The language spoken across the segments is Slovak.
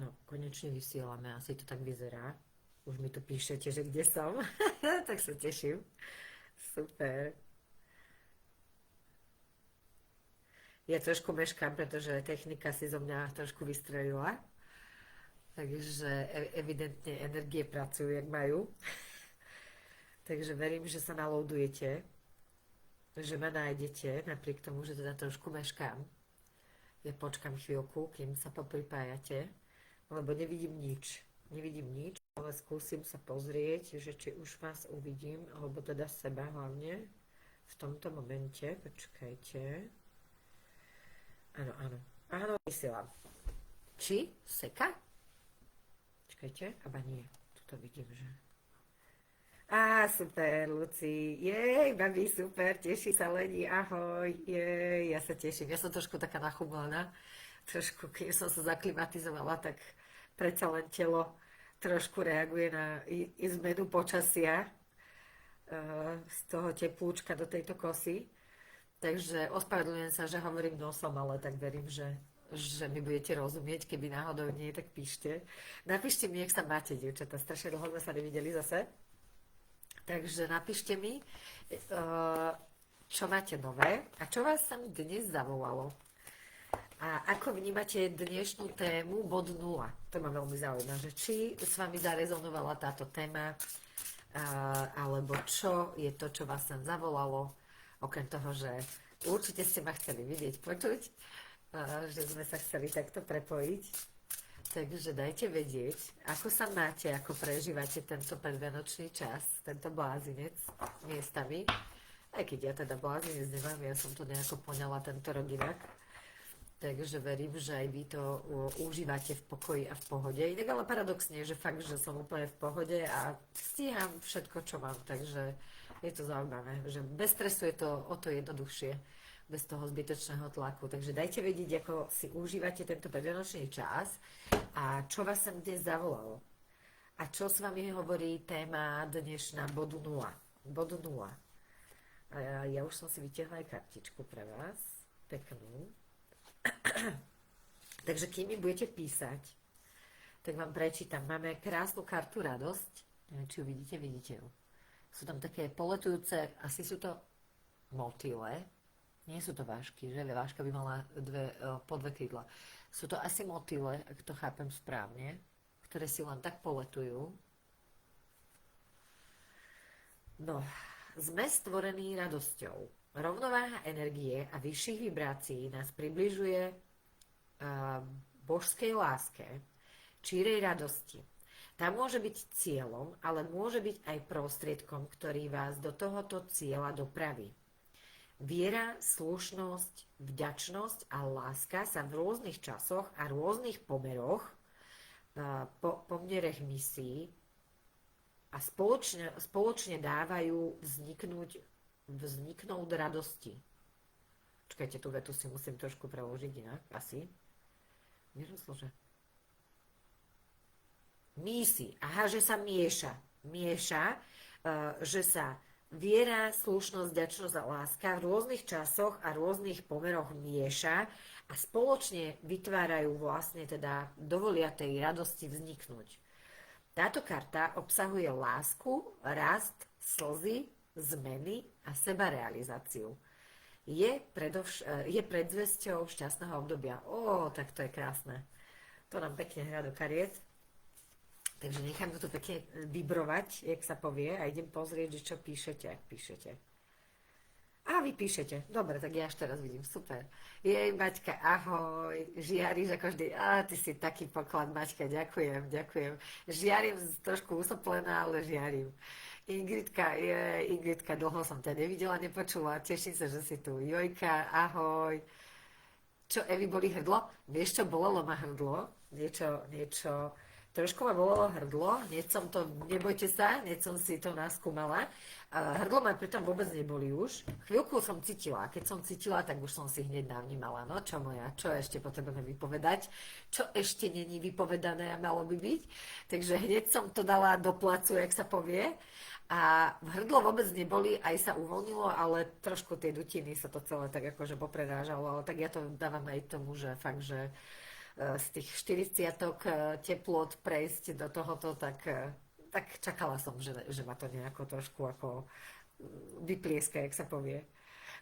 No, konečne vysielame, asi to tak vyzerá. Už mi tu píšete, že kde som. Tak sa teším. Super. Ja trošku meškám, pretože technika si zo mňa trošku vystrelila. Takže evidentne energie pracujú, jak majú. Takže verím, že sa naloadujete, že ma nájdete, napriek tomu, že teda trošku meškám. Ja počkám chvíľku, kým sa popripájate, lebo nevidím nič. Nevidím nič, ale skúsim sa pozrieť, že či už vás uvidím, alebo teda seba hlavne v tomto momente. Počkajte. Áno, áno. Áno, vysielam. Či? Seka? Počkajte, aba nie. Tuto vidím, že... Á, super, Luci. Jej, babi, super, teší sa Leni, ahoj. Jej, ja sa teším. Ja som trošku taká nachumlená. Trošku, keď som sa zaklimatizovala, tak predsa len telo trošku reaguje na zmenu počasia z toho teplúčka do tejto kosy. Takže ospravedlňujem sa, že hovorím nosom, ale tak verím, že mi budete rozumieť. Keby náhodou nie, tak píšte. Napíšte mi, jak sa máte, dievčatá. Strašne dlho sme sa nevideli zase. Takže napíšte mi, čo máte nové a čo vás sem dnes zavolalo. A ako vnímate dnešnú tému bod 0? To ma veľmi zaujíma, že či s vami zarezonovala táto téma, alebo čo je to, čo vás sem zavolalo, okrem toho, že určite ste ma chceli vidieť, počuť, že sme sa chceli takto prepojiť. Takže dajte vedieť, ako sa máte, ako prežívate tento predvianočný čas, tento blázinec miestami. Aj keď ja teda blázinec nemám, ja som to nejako poňala tento rok inak. Takže verím, že aj vy to užívate v pokoji a v pohode. Inak ale paradoxne, že fakt, že som úplne v pohode a stíham všetko, čo mám. Takže je to zaujímavé, že bez stresu je to o to jednoduchšie, bez toho zbytočného tlaku. Takže dajte vedieť, ako si užívate tento predvianočný čas a čo vás sem dnes zavolalo. A čo s vami hovorí téma dnešná bodu 0. Bodu 0. A ja už som si vytiahla aj kartičku pre vás. Peknú. Takže kým mi budete písať, tak vám prečítam. Máme krásnu kartu radosť. Neviem, či ju vidíte, vidíte ju. Sú tam také poletujúce, asi sú to motýle. Nie sú to vášky, že? Váška by mala po dve krídla. Sú to asi motýle, ak to chápem správne, ktoré si len tak poletujú. No, sme stvorení radosťou. Rovnováha energie a vyšších vibrácií nás približuje božskej láske, čírej radosti. Tá môže byť cieľom, ale môže byť aj prostriedkom, ktorý vás do tohoto cieľa dopraví. Viera, slušnosť, vďačnosť a láska sa v rôznych časoch a rôznych pomeroch, pomerech misií a spoločne dávajú vzniknúť radosti. Čakajte, tú vetu si musím trošku preložiť inak, asi. Nerozlo, že... Mísi. Aha, že sa mieša. Mieša, že sa viera, slušnosť, vďačnosť a láska v rôznych časoch a rôznych pomeroch mieša a spoločne vytvárajú vlastne teda dovolia tej radosti vzniknúť. Táto karta obsahuje lásku, rast, slzy, zmeny a sebarealizáciu. Je predzvesťou šťastného obdobia. Tak to je krásne. To nám pekne hrá do kariet. Takže nechám to tu pekne vibrovať, jak sa povie, a idem pozrieť, že čo píšete, ak píšete. A vy píšete. Dobre, tak ja až teraz vidím. Super. Jej, Maťka, ahoj. Žiariš ako vždy. Ty si taký poklad, Maťka. Ďakujem, ďakujem. Žiarím trošku usoplená, ale žiarím. Ingridka, dlho som ťa nevidela, nepočula. Teším sa, že si tu. Jojka, ahoj. Čo, Evi, boli hrdlo? Vieš čo, bolelo ma hrdlo? Niečo... Trošku ma bolelo hrdlo, nebojte sa, hneď som si to naskúmala. Hrdlo ma pritom vôbec neboli už. Chvíľku som cítila, keď som cítila, tak už som si hneď navnímala. No čo moja, čo ešte potrebujeme vypovedať, čo ešte není vypovedané a malo by byť. Takže hneď som to dala do placu, jak sa povie. A hrdlo vôbec neboli, aj sa uvoľnilo, ale trošku tie dutiny sa to celé tak akože poprerážalo. Ale tak ja to dávam aj tomu, že fakt, že z tých 40 teplot prejsť do tohoto, tak čakala som, že ma to nejako trošku ako vyplieska, jak sa povie.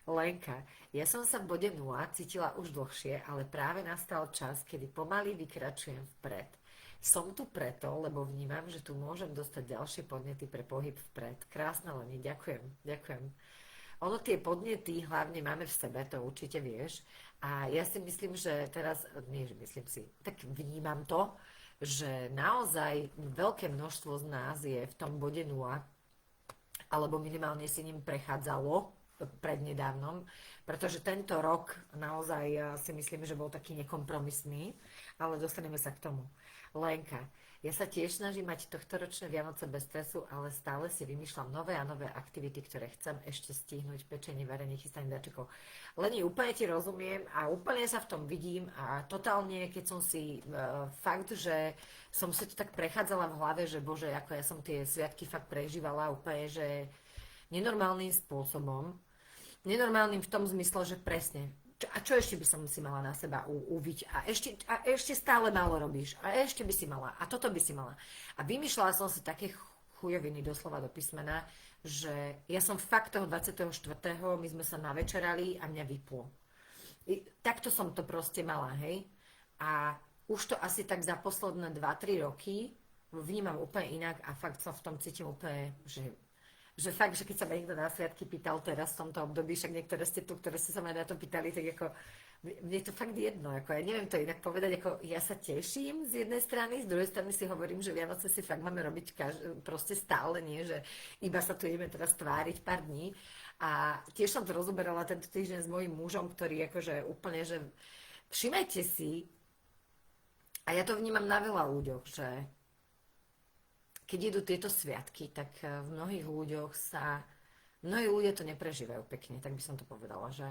Lenka, ja som sa v bode 0 cítila už dlhšie, ale práve nastal čas, kedy pomaly vykračujem vpred. Som tu preto, lebo vnímam, že tu môžem dostať ďalšie podnety pre pohyb vpred. Krásna Leni, ďakujem, ďakujem. Ono tie podnety hlavne máme v sebe, to určite vieš. A ja si myslím, že teraz, nie, že myslím si, tak vnímam to, že naozaj veľké množstvo z nás je v tom bode 0, alebo minimálne si ním prechádzalo prednedávnom, pretože tento rok naozaj si myslím, že bol taký nekompromisný, ale dostaneme sa k tomu. Lenka, ja sa tiež snažím mať tohtoročné Vianoce bez stresu, ale stále si vymýšľam nové a nové aktivity, ktoré chcem ešte stihnúť, pečenie, varenie, chystanie darčekov. Leni, úplne ti rozumiem a úplne sa v tom vidím a totálne, keď som si fakt, že som si to tak prechádzala v hlave, že bože, ako ja som tie sviatky fakt prežívala úplne, že nenormálnym spôsobom. Nenormálnym v tom zmysle, že presne. A čo ešte by som si mala na seba uviť? A ešte stále málo robíš. A ešte by si mala. A toto by si mala. A vymýšľala som si také chujoviny doslova do písmena, že ja som fakt toho 24. my sme sa navečerali a mňa vyplo. Takto som to proste mala, hej? A už to asi tak za posledné 2-3 roky vnímam úplne inak a fakt sa v tom cítim úplne, že fakt, že keď sa ma niekto na sviatky pýtal teraz v tomto období, však niektoré ste tu, ktoré ste sa ma na to pýtali, tak ako mne je to fakt jedno, ako ja neviem to inak povedať, ako ja sa teším z jednej strany, z druhej strany si hovorím, že Vianoce si fakt máme robiť proste stále, nie, že iba sa tu ideme teraz tváriť pár dní. A tiež som to rozoberala tento týždeň s mojím mužom, ktorý akože úplne, že všimajte si, a ja to vnímam na veľa ľuďoch, že keď idú tieto sviatky, tak v mnohých ľuďoch mnohí ľudia to neprežívajú pekne, tak by som to povedala, že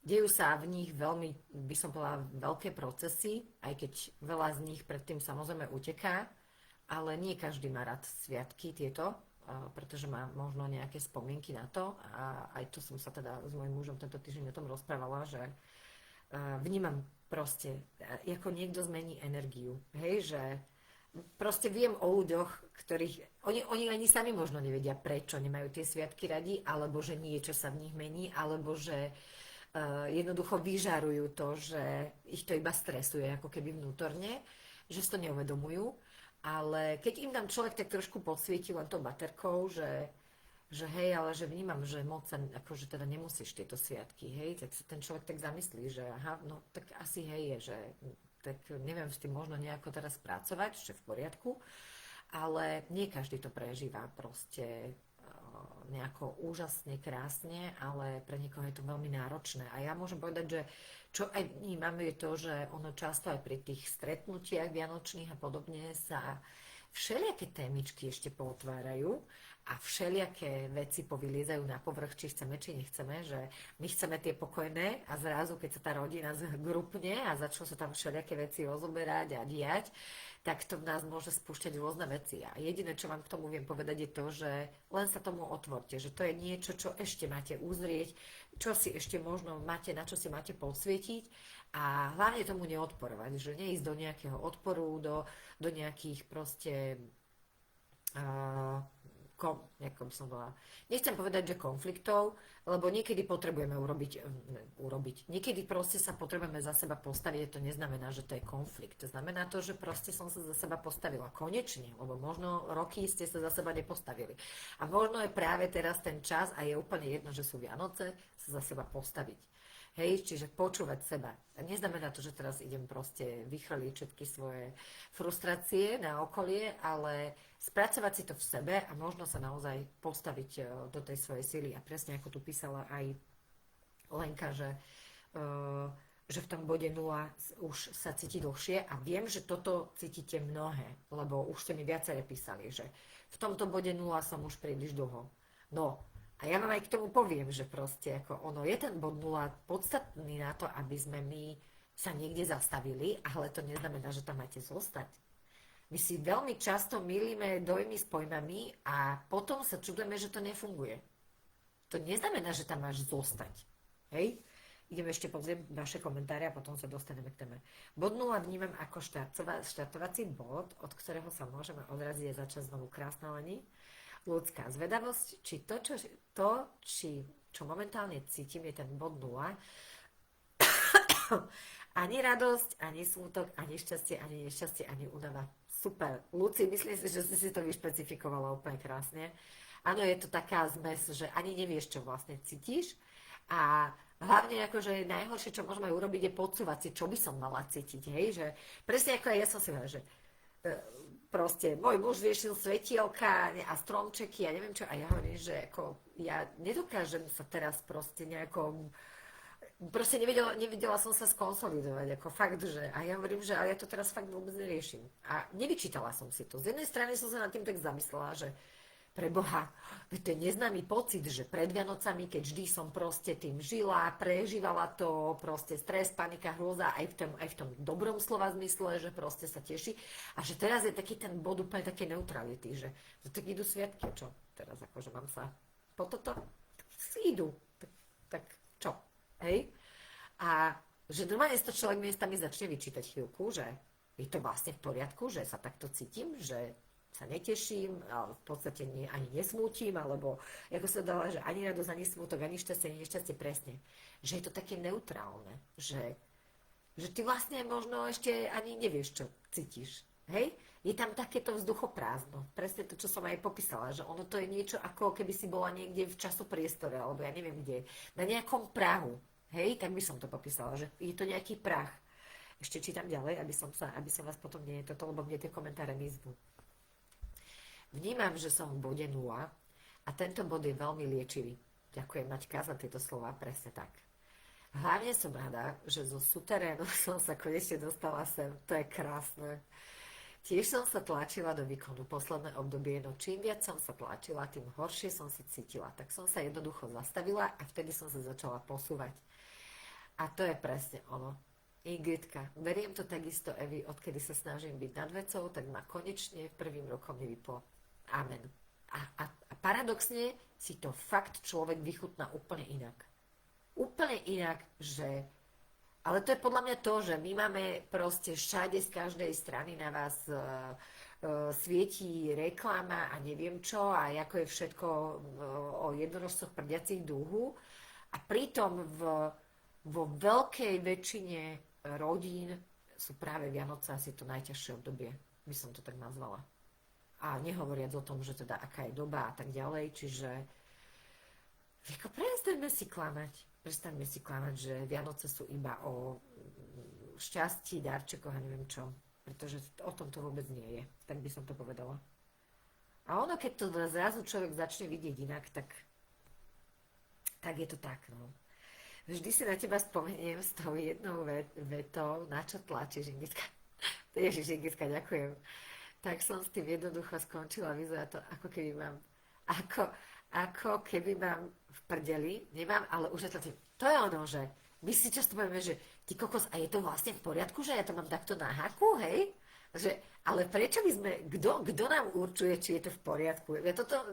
dejú sa v nich veľmi, by som povedala, veľké procesy, aj keď veľa z nich predtým samozrejme uteká, ale nie každý má rád sviatky tieto, pretože má možno nejaké spomienky na to a aj to som sa teda s mojím mužom tento týždeň o tom rozprávala, že vnímam proste, ako niekto zmení energiu, hej, že proste viem o ľuďoch, ktorých oni ani sami možno nevedia, prečo nemajú tie sviatky radi, alebo že niečo sa v nich mení, alebo že jednoducho vyžarujú to, že ich to iba stresuje, ako keby vnútorne, že si to neuvedomujú. Ale keď im tam človek tak trošku podsvieti len tou baterkou, že hej, ale že vnímam, že moc sa, akože teda nemusíš tieto sviatky, hej, tak sa ten človek tak zamyslí, že aha, no tak asi hej je, že tak neviem s tým možno nejako teraz pracovať, že v poriadku, ale nie každý to prežíva proste nejako úžasne, krásne, ale pre niekoho je to veľmi náročné. A ja môžem povedať, že čo aj vnímam je to, že ono často aj pri tých stretnutiach vianočných a podobne sa všelijaké témičky ešte pootvárajú a všelijaké veci povyliezajú na povrch, či chceme, či nechceme, že my chceme tie pokojné a zrazu, keď sa tá rodina zgrupne a začnú sa tam všelijaké veci rozoberať a diať, tak to v nás môže spúšťať rôzne veci. A jediné, čo vám k tomu viem povedať, je to, že len sa tomu otvorte, že to je niečo, čo ešte máte uzrieť, čo si ešte možno máte, na čo si máte posvietiť a hlavne tomu neodporovať, že neísť do nejakého odporu, do nejakých proste ako by som bola, nechcem povedať, že konfliktov, lebo niekedy potrebujeme urobiť. Niekedy proste sa potrebujeme za seba postaviť, to neznamená, že to je konflikt. To znamená to, že proste som sa za seba postavila. Konečne, lebo možno roky ste sa za seba nepostavili. A možno je práve teraz ten čas a je úplne jedno, že sú Vianoce, sa za seba postaviť. Hej, čiže počúvať seba. A neznamená to, že teraz idem proste vychrliť všetky svoje frustrácie na okolie, ale spracovať si to v sebe a možno sa naozaj postaviť do tej svojej sily. A presne ako tu písala aj Lenka, že v tom bode 0 už sa cíti dlhšie a viem, že toto cítite mnohé, lebo už ste mi viaceré písali, že v tomto bode 0 som už príliš dlho. No, a ja vám aj k tomu poviem, že proste ako ono je ten bod 0 podstatný na to, aby sme my sa niekde zastavili, ale to neznamená, že tam máte zostať. My si veľmi často mýlime dojmy s pojmami a potom sa čudujeme, že to nefunguje. To neznamená, že tam máš zostať. Hej? idem ešte pozrieť vaše komentáre a potom sa dostaneme k téme. Bod 0 vnímam ako štartovací bod, od ktorého sa môžeme odraziť a začať znovu krásna lení. Ľudská zvedavosť, či čo momentálne cítim, je ten bod 0. Ani radosť, ani smútok, ani šťastie, ani nešťastie, ani únava. Super. Luci, myslím si, že si to vyšpecifikovala úplne krásne. Áno, je to taká zmes, že ani nevieš, čo vlastne cítiš. A hlavne akože najhoršie, čo môžeme urobiť, je podsúvať si, čo by som mala cítiť. Hej? Že, presne ako aj ja som si hovorila, že proste môj muž riešil svetielka a stromčeky a neviem čo. A ja hovorím, že ako, ja nedokážem sa teraz proste nejako... Proste nevedela som sa skonsolidovať, ako fakt, že... A ja hovorím, že ale ja to teraz fakt vôbec neriešim. A nevyčítala som si to. Z jednej strany som sa nad tým tak zamyslela, že pre Boha, to je neznámy pocit, že pred Vianocami, keď vždy som proste tým žila, prežívala to, proste stres, panika, hrôza, aj v tom dobrom slova zmysle, že proste sa teší. A že teraz je taký ten bod úplne také neutrality, že tak idú sviatky, čo? Teraz akože mám sa po toto? Idú. Tak čo? Hej? A že normálne si to človek miestami začne vyčítať chvíľku, že je to vlastne v poriadku, že sa takto cítim, že sa neteším, ale v podstate ani nesmútim, alebo ako sa dala, že ani radosť, ani smútok, ani šťastie, ani nešťastie presne. Že je to také neutrálne, že ty vlastne možno ešte ani nevieš, čo cítiš. Hej? Je tam takéto vzduchoprázdno. Presne to, čo som aj popísala, že ono to je niečo ako keby si bola niekde v časopriestore, alebo ja neviem kde, na nejakom prahu. Hej, tak by som to popísala, že je to nejaký prach. Ešte čítam ďalej, aby som vás potom lebo mne tie komentáre mizvú. Vnímam, že som v bode 0 a tento bod je veľmi liečivý. Ďakujem, Maťka, za tieto slova, presne tak. Hlavne som rada, že zo suterénu som sa konečne dostala sem, to je krásne. Tiež som sa tlačila do výkonu posledné obdobie, no čím viac som sa tlačila, tým horšie som sa cítila. Tak som sa jednoducho zastavila a vtedy som sa začala posúvať. A to je presne ono. Ingridka, beriem to takisto, Evi, odkedy sa snažím byť nad vecou, tak ma konečne prvým rokom nevyplo. Amen. A paradoxne si to fakt človek vychutná úplne inak. Úplne inak, že... Ale to je podľa mňa to, že my máme proste všade z každej strany na vás svietí reklama a neviem čo a ako je všetko o jednorožcoch prdiacich dúhu. A pritom vo veľkej väčšine rodín sú práve Vianoce asi to najťažšie obdobie. By som to tak nazvala. A nehovoriac o tom, že teda aká je doba a tak ďalej, čiže prestaňme si klamať, že Vianoce sú iba o šťastí, darčekoch a neviem čo. Pretože o tom to vôbec nie je. Tak by som to povedala. A ono, keď to zrazu človek začne vidieť inak, tak je to tak, no. Vždy si na teba spomeniem s tou jednou vetou, na čo tlačíš, Ingitka. Ježiš, Ingitka, ďakujem. Tak som s tým jednoducho skončila. Vyzerá to, ako keby mám v prdeli, nemám, ale už je to tým. To je ono, že my si často povieme, že ty kokos, a je to vlastne v poriadku, že ja to mám takto na haku, hej? Ale prečo by sme, kto nám určuje, či je to v poriadku?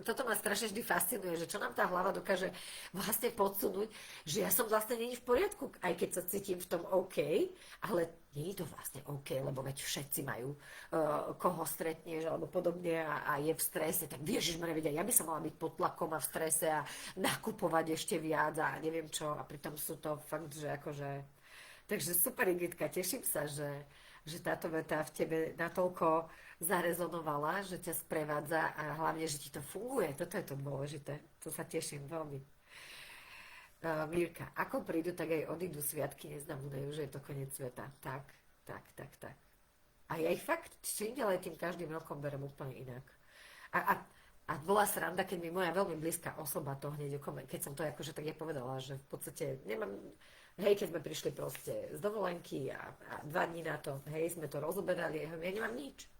Toto ma strašne vždy fascinuje, že čo nám tá hlava dokáže vlastne podsunúť, že ja som vlastne není v poriadku, aj keď sa cítim v tom OK, ale nie je to vlastne OK, lebo veď všetci majú, koho stretneš alebo podobne a je v strese, tak ježišmarja, vedia, ja by som mala byť pod tlakom a v strese a nakupovať ešte viac a neviem čo, a pritom sú to fakt, že akože... Takže super, Igitka, teším sa, že táto veta v tebe natoľko zarezonovala, že ťa sprevádza a hlavne, že ti to funguje. Toto je to dôležité. To sa teším veľmi. Mírka, ako prídu, tak aj odídu sviatky, neznamenajú, že je to koniec sveta. Tak. A ja ich fakt čím ďalej tým každým rokom berem úplne inak. A bola sranda, keď mi moja veľmi blízka osoba to hneď, keď som to akože tak ja povedala, že v podstate nemám... Hej, keď sme prišli proste z dovolenky a 2 dní na to, hej, sme to rozoberali, ja nemám nič.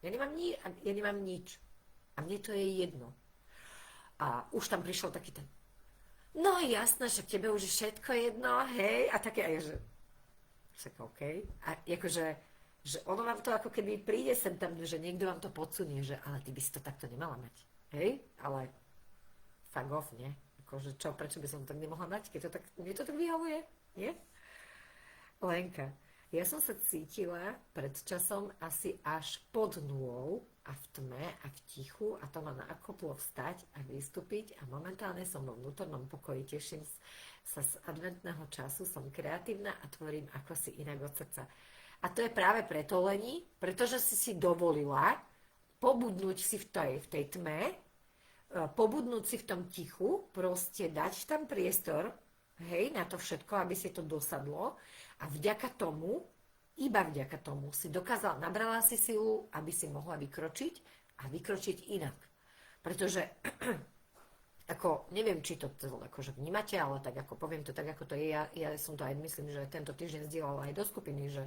A mne to je jedno. A už tam prišiel taký ten, no jasné, že tebe už je všetko jedno, hej, a také aj, že však OK. A akože, že ono vám to ako keby príde sem tam, že niekto vám to podsunie, že ale ty by si to takto nemala mať. Hej, ale fuck off, nie? Akože čo, prečo by som to tak nemohla mať, keď to tak, mne to tak vyhovuje, nie? Lenka, ja som sa cítila pred časom asi až pod nulou a v tme a v tichu a to ma nakoplo vstať a vystúpiť a momentálne som vo vnútornom pokoji, teším sa z adventného času, som kreatívna a tvorím ako si inak od srdca. A to je práve preto, Leni, pretože si dovolila pobudnúť si v tej tme, pobudnúť si v tom tichu, proste dať tam priestor, hej, na to všetko, aby si to dosadlo a vďaka tomu, iba vďaka tomu si dokázala, nabrala si silu, aby si mohla vykročiť a vykročiť inak. Pretože, ako, neviem, či to akože vnímate, ale tak ako poviem to tak, ako to je, ja som to aj myslím, že tento týždeň zdieľala aj do skupiny, že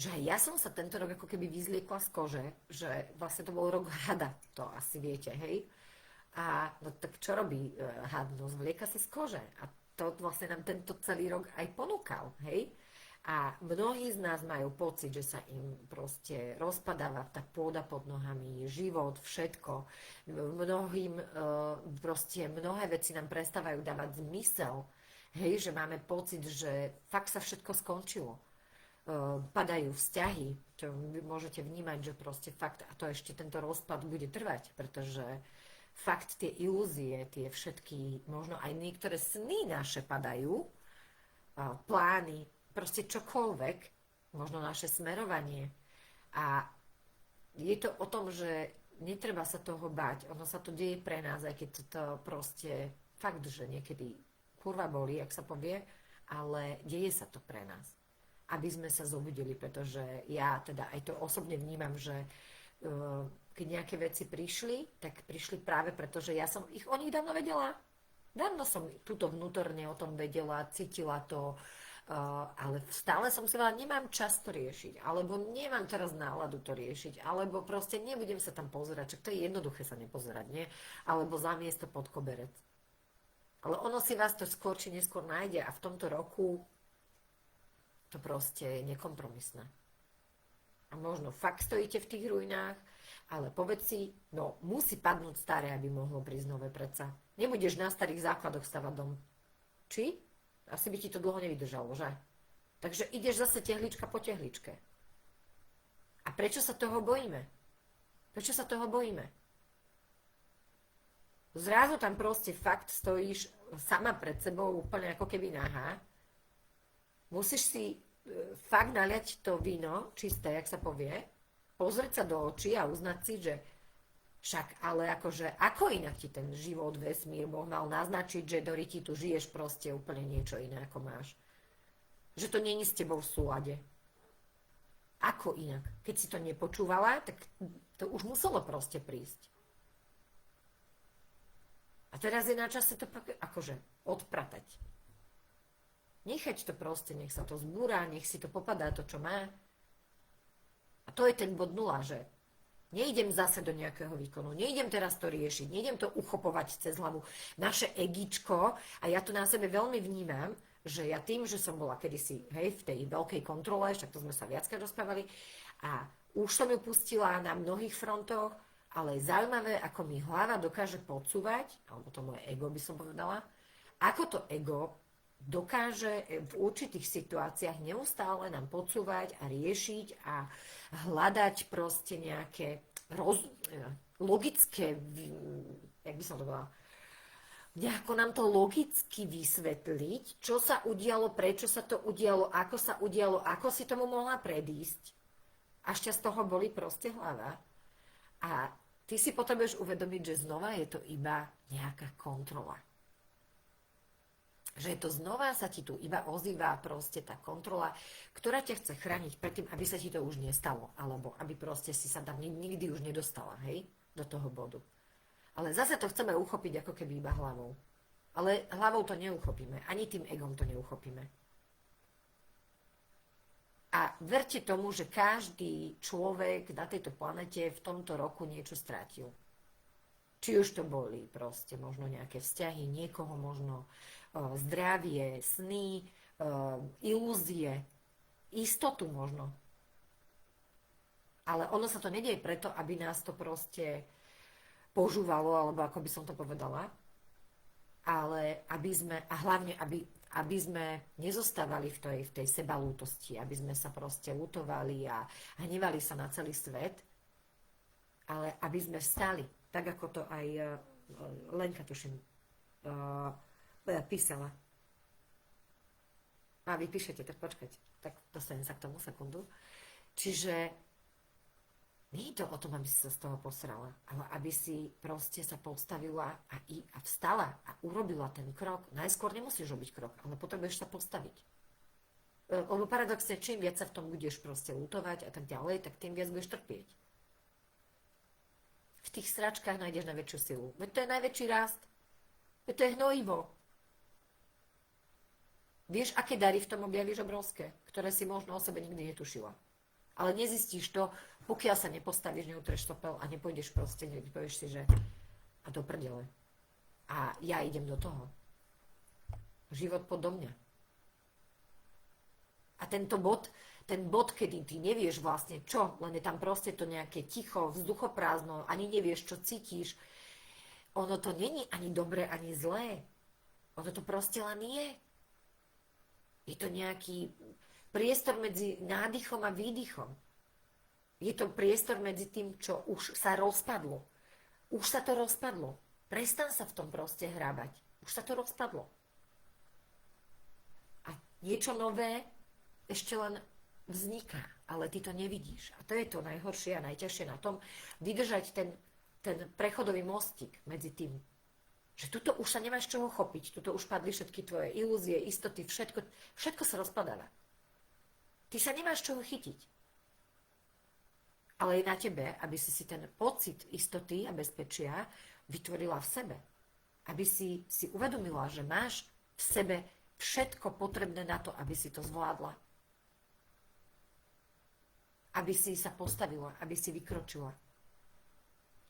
aj ja som sa tento rok ako keby vyzliekla z kože, že vlastne to bol rok hada, to asi viete, hej. A no tak čo robí had? No zvlieka sa z kože. A to vlastne nám tento celý rok aj ponúkal, hej? A mnohí z nás majú pocit, že sa im proste rozpadáva tá pôda pod nohami, život, všetko. Mnohým proste mnohé veci nám prestávajú dávať zmysel, hej? Že máme pocit, že fakt sa všetko skončilo. Padajú vzťahy, čo vy môžete vnímať, že proste fakt, a to ešte tento rozpad bude trvať, pretože fakt tie ilúzie, tie všetky, možno aj niektoré sny naše padajú, plány, proste čokoľvek, možno naše smerovanie. A je to o tom, že netreba sa toho báť, ono sa to deje pre nás, aj keď to proste fakt, že niekedy kurva bolí, ak sa povie, ale deje sa to pre nás. Aby sme sa zobudili, pretože ja teda aj to osobne vnímam, že keď nejaké veci prišli, tak prišli práve preto, že ja som ich o nich dávno vedela. Dávno som túto vnútorne o tom vedela, cítila to, ale stále som si povedala, nemám čas to riešiť, alebo nemám teraz náladu to riešiť, alebo proste nebudem sa tam pozerať, čak to je jednoduché sa nepozerať, nie? Alebo zamiesť to pod koberec. Ale ono si vás to skôr či neskôr nájde a v tomto roku to proste je nekompromisné. A možno fakt stojíte v tých ruinách, ale povedz si, no musí padnúť staré, aby mohlo prísť nové predsa. Nebudeš na starých základoch stavať dom. Či? Asi by ti to dlho nevydržalo, že? Takže ideš zase tehlička po tehličke. A prečo sa toho bojíme? Prečo sa toho bojíme? Zrazu tam proste fakt stojíš sama pred sebou úplne ako keby nahá. Musíš si fakt naliať to víno, čisté, jak sa povie, pozrieť sa do očí a uznať si, že však, ale akože, ako inak ti ten život, vesmír Boh mal naznačiť, že Dori, ti tu žiješ proste úplne niečo iné, ako máš. Že to nie je s tebou v súlade. Ako inak? Keď si to nepočúvala, tak to už muselo proste prísť. A teraz je na čase to akože odpratať. Nechať to proste, nech sa to zbúra, nech si to popadá to, čo má. A to je ten bod nula, že nejdem zase do nejakého výkonu, nejdem teraz to riešiť, nejdem to uchopovať cez hlavu. Naše egičko, a ja to na sebe veľmi vnímam, že ja tým, že som bola kedysi, hej, v tej veľkej kontrole, však to sme sa viackrát rozprávali, a už som ju pustila na mnohých frontoch, ale je zaujímavé, ako mi hlava dokáže podsúvať, alebo to moje ego by som povedala, ako to ego dokáže v určitých situáciách neustále nám podsúvať a riešiť a hľadať proste nejaké logické, jak by som to povedala, nejako nám to logicky vysvetliť, čo sa udialo, prečo sa to udialo, ako si tomu mohla predísť. Až ťa z toho boli proste hlava. A ty si potrebuješ uvedomiť, že znova je to iba nejaká kontrola. Že to znova sa ti tu iba ozýva proste tá kontrola, ktorá ťa chce chrániť predtým, aby sa ti to už nestalo, alebo aby proste si sa tam nikdy už nedostala, hej, do toho bodu. Ale zase to chceme uchopiť ako keby iba hlavou. Ale hlavou to neuchopíme, ani tým egom to neuchopíme. A verte tomu, že každý človek na tejto planete v tomto roku niečo strátil. Či už to boli proste možno nejaké vzťahy, niekoho možno zdravie, sny, ilúzie, istotu možno. Ale ono sa to nedieje preto, aby nás to proste požúvalo, alebo ako by som to povedala, ale aby sme, a hlavne, aby aby sme nezostávali v tej sebalútosti, aby sme sa proste lutovali a hnevali sa na celý svet, ale aby sme vstali, tak ako to aj Lenka, tuším, písala. A vy píšete, tak počkajte, tak dostanem sa k tomu sekundu. Čiže nie je to o tom, aby si sa z toho posrala, ale aby si proste sa postavila a vstala a urobila ten krok. Najskôr nemusíš robiť krok, ale potrebuješ sa postaviť. Lebo paradoxne, čím viac sa v tom budeš proste lutovať a tak ďalej, tak tým viac budeš trpieť. V tých sračkách nájdeš najväčšiu silu. Veď to je najväčší rast. Veď to je hnojivo. Vieš, aké dary v tom objavíš obrovské, ktoré si možno o sebe nikdy netušila. Ale nezistíš to, pokiaľ sa nepostavíš, neutreš stopel a nepôjdeš proste, nepovieš si, že a do prdele. A ja idem do toho. Život podo mňa. A ten bod, kedy ty nevieš vlastne čo, len je tam proste to nejaké ticho, vzduchoprázdno, ani nevieš, čo cítiš. Ono to není ani dobré, ani zlé. Ono to proste len je. Je to nejaký priestor medzi nádychom a výdychom. Je to priestor medzi tým, čo už sa rozpadlo. Už sa to rozpadlo. Prestan sa v tom proste hrábať. Už sa to rozpadlo. A niečo nové ešte len vzniká, ale ty to nevidíš. A to je to najhoršie a najťažšie na tom, vydržať ten prechodový mostík medzi tým, že tuto už sa nemáš čoho chopiť, tuto už padli všetky tvoje ilúzie, istoty, všetko sa rozpadáva. Ty sa nemáš čoho chytiť. Ale je na tebe, aby si ten pocit istoty a bezpečia vytvorila v sebe. Aby si uvedomila, že máš v sebe všetko potrebné na to, aby si to zvládla. Aby si sa postavila, aby si vykročila.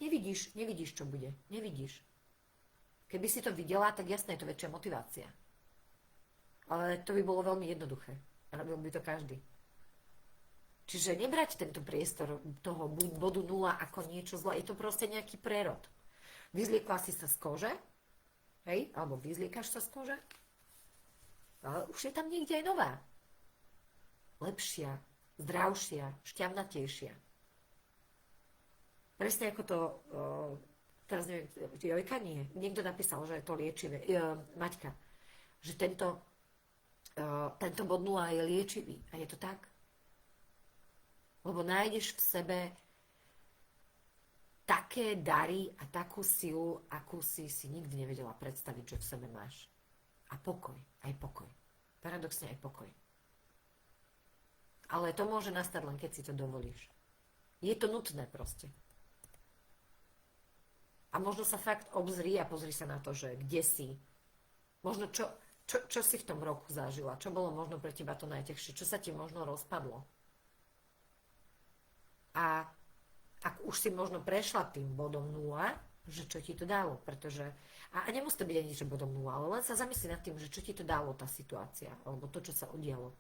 Nevidíš, čo bude. Nevidíš. Keby si to videla, tak jasné, je to väčšia motivácia. Ale to by bolo veľmi jednoduché. Robil by to každý. Čiže nebrať tento priestor toho bodu nula ako niečo zlé. Je to proste nejaký prerod. Vyzliekla si sa z kože, hej, alebo vyzliekaš sa z kože, ale už je tam niekde aj nová. Lepšia, zdravšia, šťavnatejšia. Presne ako to, teraz neviem, Jojka nie, niekto napísal, že je to liečivé, Maťka, že tento bod nula je liečivý. A je to tak? Lebo nájdeš v sebe také dary a takú silu, akú si nikdy nevedela predstaviť, že v sebe máš. A pokoj, aj pokoj. Paradoxne aj pokoj. Ale to môže nastať len, keď si to dovolíš. Je to nutné proste. A možno sa fakt obzri a pozri sa na to, že kde si. Možno čo si v tom roku zažila? Čo bolo možno pre teba to najťažšie? Čo sa ti možno rozpadlo? A ak už si možno prešla tým bodom 0, že čo ti to dalo, pretože, a nemusí to byť ani že bodom 0, ale len sa zamyslí nad tým, že čo ti to dalo tá situácia, alebo to, čo sa udialo.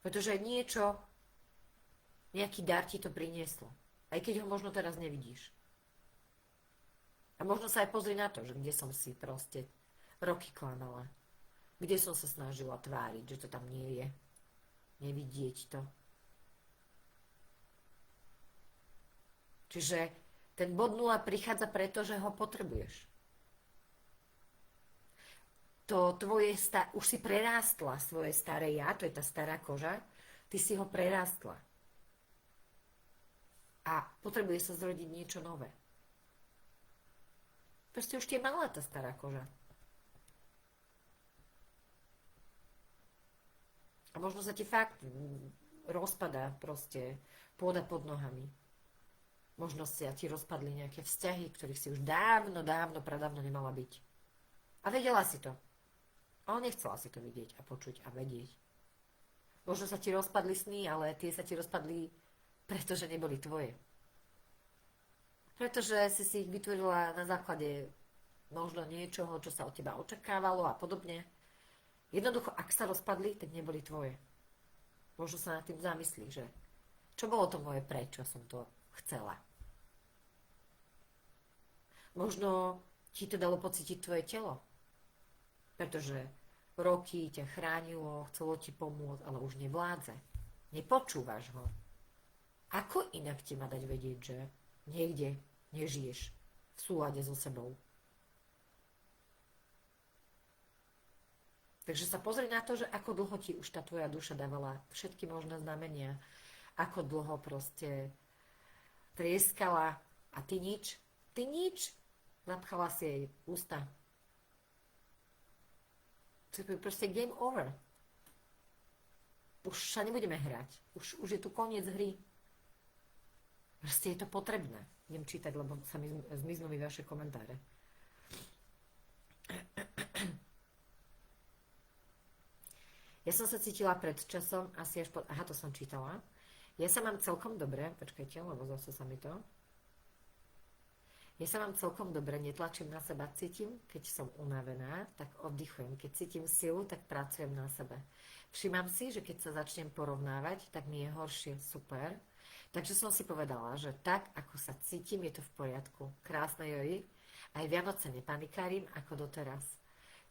Pretože nejaký dar ti to prinieslo, aj keď ho možno teraz nevidíš. A možno sa aj pozri na to, že kde som si proste roky klamala, kde som sa snažila tváriť, že to tam nie je, nevidieť to. Čiže ten bod 0 prichádza preto, že ho potrebuješ. To tvoje, už si prerástla svoje staré ja, to je tá stará koža, ty si ho prerástla. A potrebuje sa zrodiť niečo nové. Proste už ti je malá tá stará koža. A možno sa ti fakt rozpadá proste pôda pod nohami. Možno sa ti rozpadli nejaké vzťahy, ktorých si už dávno, pradávno nemala byť. A vedela si to. Ale nechcela si to vidieť a počuť a vedieť. Možno sa ti rozpadli sny, ale tie sa ti rozpadli, pretože neboli tvoje. Pretože si ich vytvorila na základe možno niečoho, čo sa od teba očakávalo a podobne. Jednoducho, ak sa rozpadli, tak neboli tvoje. Možno sa nad tým zamyslí, že čo bolo to moje prečo som to chcela. Možno ti to dalo pocítiť tvoje telo. Pretože roky ťa chránilo, chcelo ti pomôcť, ale už nevládze. Nepočúvaš ho. Ako inak ti má dať vedieť, že niekde nežiješ v súlade so sebou? Takže sa pozri na to, že ako dlho ti už tá tvoja duša dávala všetky možné znamenia, ako dlho proste trieskala a ty nič, napchala si jej ústa. To je proste game over. Už sa nebudeme hrať. Už je tu koniec hry. Proste je to potrebné. Idem čítať, lebo sa mi zmiznú mi vaše komentáre. Ja som sa cítila pred časom, asi až po... Aha, to som čítala. Ja sa mám celkom dobre, počkajte, lebo zase sa mi to... Ja sa mám celkom dobre, netlačím na seba, cítim, keď som unavená, tak oddychujem. Keď cítim silu, tak pracujem na sebe. Všímam si, že keď sa začnem porovnávať, tak mi je horšie, super. Takže som si povedala, že tak, ako sa cítim, je to v poriadku. Krásne joji. Aj Vianoce nepanikárim, ako doteraz.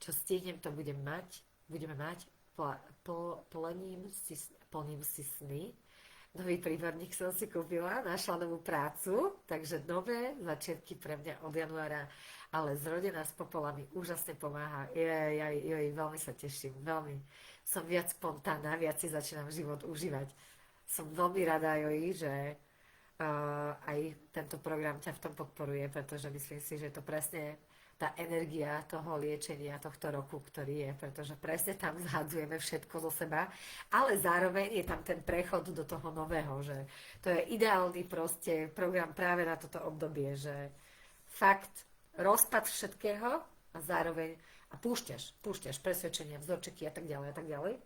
Čo stihnem, to budeme mať. Plním si sny. Nový príborník som si kúpila, našla novú prácu, takže nové začiatky pre mňa od januára, ale zrodená s popolami úžasne pomáha. Veľmi sa teším, veľmi. Som viac spontánna, viac si začínam život užívať. Som veľmi rada, Joji, že aj tento program ťa v tom podporuje, pretože myslím si, že to presne tá energia toho liečenia tohto roku, ktorý je, pretože presne tam zhadzujeme všetko zo seba, ale zároveň je tam ten prechod do toho nového, že to je ideálny proste program práve na toto obdobie, že fakt rozpad všetkého a zároveň a púšťaš presvedčenia, vzorčeky a tak ďalej a tak ďalej.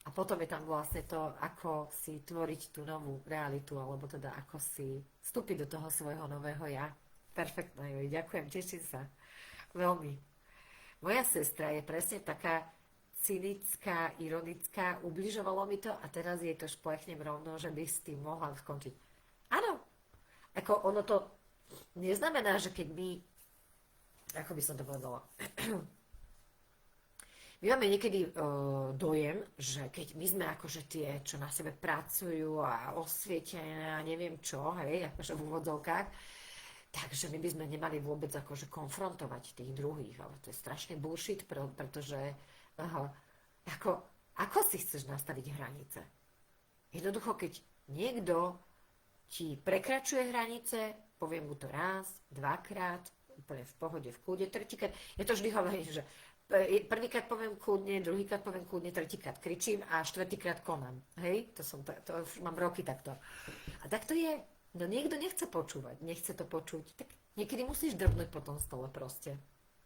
A potom je tam vlastne to, ako si tvoriť tú novú realitu, alebo teda ako si vstúpiť do toho svojho nového ja. Perfektná, Joji, ďakujem, teším sa. Veľmi. Moja sestra je presne taká cynická, ironická, ubližovalo mi to a teraz jej to šplechnem rovno, že by s tým mohla skončiť. Áno, ako ono to neznamená, že keď my, ako by som to povedala, my máme niekedy dojem, že keď my sme akože tie, čo na sebe pracujú a osvietené a neviem čo, hej, akože v úvodzovkách, takže my by sme nemali vôbec akože konfrontovať tých druhých, ale to je strašne bullshit, pretože ako si chceš nastaviť hranice? Jednoducho, keď niekto ti prekračuje hranice, poviem mu to raz, dvakrát, úplne v pohode, v kľude, tretíkrát, ja to vždy hovorím, že prvýkrát poviem kľudne, druhýkrát poviem kľudne, tretíkrát kričím a štvrtýkrát konám. Hej? To už mám roky takto. A tak to je. No niekto nechce počúvať, nechce to počuť, tak niekedy musíš drbnúť po tom stole proste.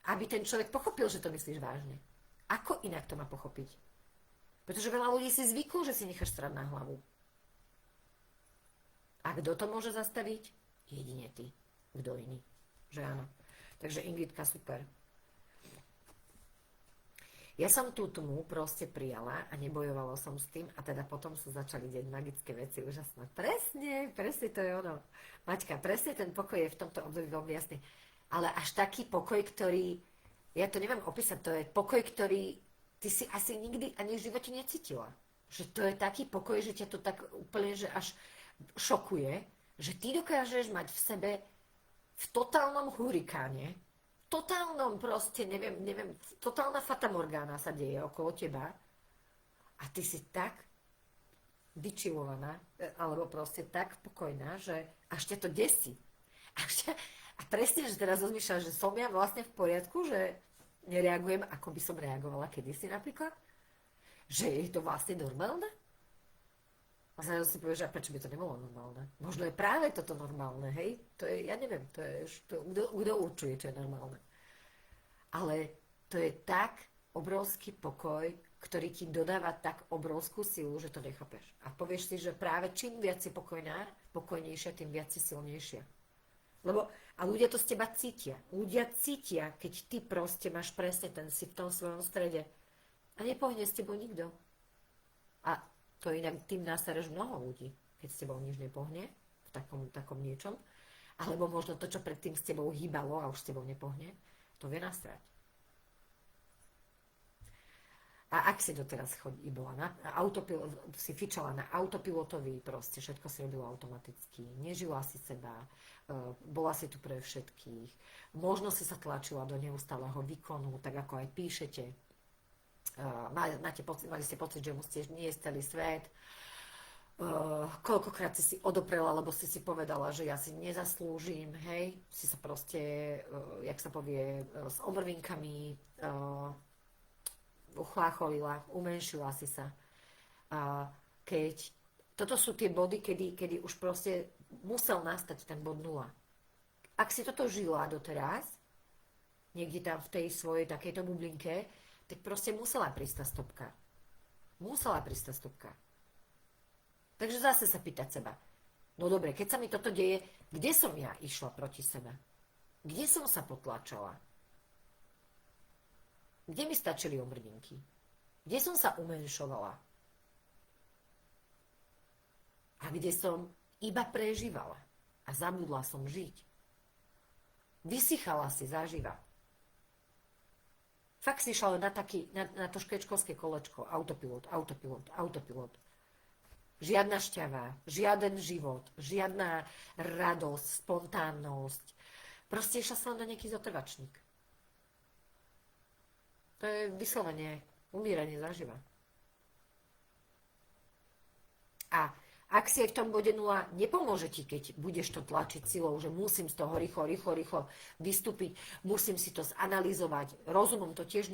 Aby ten človek pochopil, že to myslíš vážne. Ako inak to má pochopiť? Pretože veľa ľudí si zvyklo, že si necháš strať na hlavu. A kto to môže zastaviť? Jedine ty. Kto iný? Že áno. Takže Ingridka, super. Ja som tú tmu proste prijala a nebojovalo som s tým a teda potom sa začali deť magické veci úžasné. Presne to je ono. Maťka, presne ten pokoj je v tomto období veľmi jasný. Ale až taký pokoj, ktorý, ja to neviem opísať, to je pokoj, ktorý ty si asi nikdy ani v živote necítila. Že to je taký pokoj, že ťa to tak úplne, že až šokuje, že ty dokážeš mať v sebe v totálnom hurikáne, totálnom proste, neviem, totálna fatamorgána sa deje okolo teba a ty si tak vyčilovaná, alebo proste tak pokojná, že až ťa to desí. A presne, že teraz rozmýšľam, že som ja vlastne v poriadku, že nereagujem, ako by som reagovala kedysi napríklad, že je to vlastne normálne. A zrazu si povieš, že prečo by to nebolo normálne? Možno je práve toto normálne, hej? To je, ja neviem, to je, kto určuje, čo je normálne. Ale to je tak obrovský pokoj, ktorý ti dodáva tak obrovskú silu, že to nechápeš. A povieš si, že práve čím viac si pokojnejšia, tým viac si silnejšia. Lebo, a ľudia to z teba cítia. Ľudia cítia, keď ty proste máš presne ten si v tom svojom strede. A nepohne s tebou nikto. A to inak tým nasereš mnoho ľudí, keď s tebou nič nepohne, v takom niečom. Alebo možno to, čo predtým s tebou hýbalo a už s tebou nepohne, to vie nasrať. A ak si doteraz bola si fičala na autopilotový, proste všetko si robila automaticky, nežila si seba, bola si tu pre všetkých, možno si sa tlačila do neustáleho výkonu, tak ako aj píšete, mali ste pocit, že musíte niesť celý svet, koľkokrát si odoprela, lebo si povedala, že ja si nezaslúžim, hej, si sa proste, jak sa povie, s omrvinkami uchlácholila, umenšila si sa. Keď toto sú tie body, kedy už proste musel nastať ten bod nula. Ak si toto žila doteraz, niekde tam v tej svojej takejto bublinke, tak proste musela prísť tá stopka. Musela prísť tá stopka. Takže zase sa pýtať seba. No dobre, keď sa mi toto deje, kde som ja išla proti sebe? Kde som sa potlačala? Kde mi stačili omrdinky? Kde som sa umenšovala? A kde som iba prežívala? A zabudla som žiť. Vysychala si zaživa. Fakt si išla na to škečkovské kolečko. Autopilot. Žiadna šťava, žiaden život, žiadna radosť, spontánnosť. Proste išla sa len na nejaký zotrvačník. To je vyslovene umíranie zaživa. A ak si aj v tom bode nula, nepomôže ti, keď budeš to tlačiť silou, že musím z toho rýchlo vystúpiť, musím si to zanalýzovať. Rozumom to tiež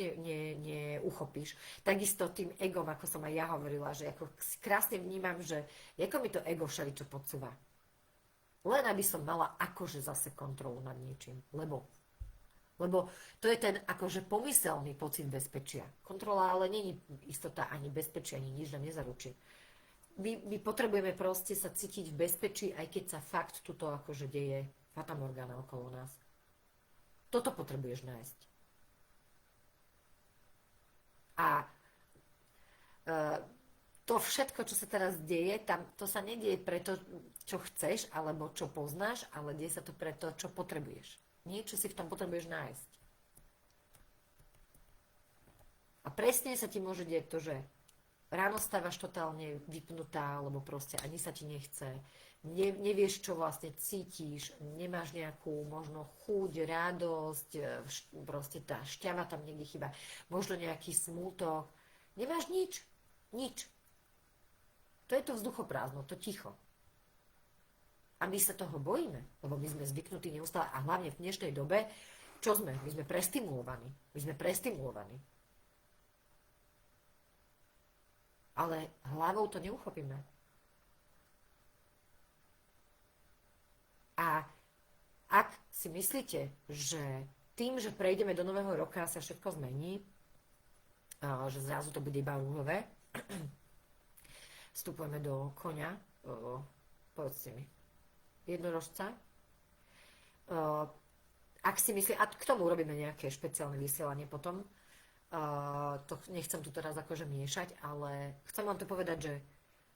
neuchopíš. Takisto tým egom, ako som aj ja hovorila, že ako krásne vnímam, že ako mi to ego všeličo podsúva. Len aby som mala akože zase kontrolu nad niečím. Lebo to je ten akože pomyselný pocit bezpečia. Kontrola ale není istota ani bezpečia, ani nič nám nezaručí. My potrebujeme proste sa cítiť v bezpečí, aj keď sa fakt tuto akože deje fatamorgána okolo nás. Toto potrebuješ nájsť. A to všetko, čo sa teraz deje, to sa nedieje preto, čo chceš, alebo čo poznáš, ale deje sa to preto, čo potrebuješ. Niečo si v tom potrebuješ nájsť. A presne sa ti môže deť to, že ráno stávaš totálne vypnutá, lebo proste ani sa ti nechce. Nevieš, čo vlastne cítiš, nemáš nejakú možno chuť, radosť, proste tá šťava tam niekde chýba, možno nejaký smútok. Nemáš nič. Nič. To je to vzduchoprázdno, to ticho. A my sa toho bojíme, lebo my sme zvyknutí neustále, a hlavne v dnešnej dobe, čo sme? My sme prestimulovaní. Ale hlavou to neuchopíme. A ak si myslíte, že tým, že prejdeme do nového roka, sa všetko zmení, že zrazu to bude iba rúžové, vstupujeme do koňa, povedzte mi, jednorožca. Ak si myslí, a k tomu urobíme nejaké špeciálne vysielanie potom, to nechcem tu teraz akože miešať, ale chcem vám to povedať, že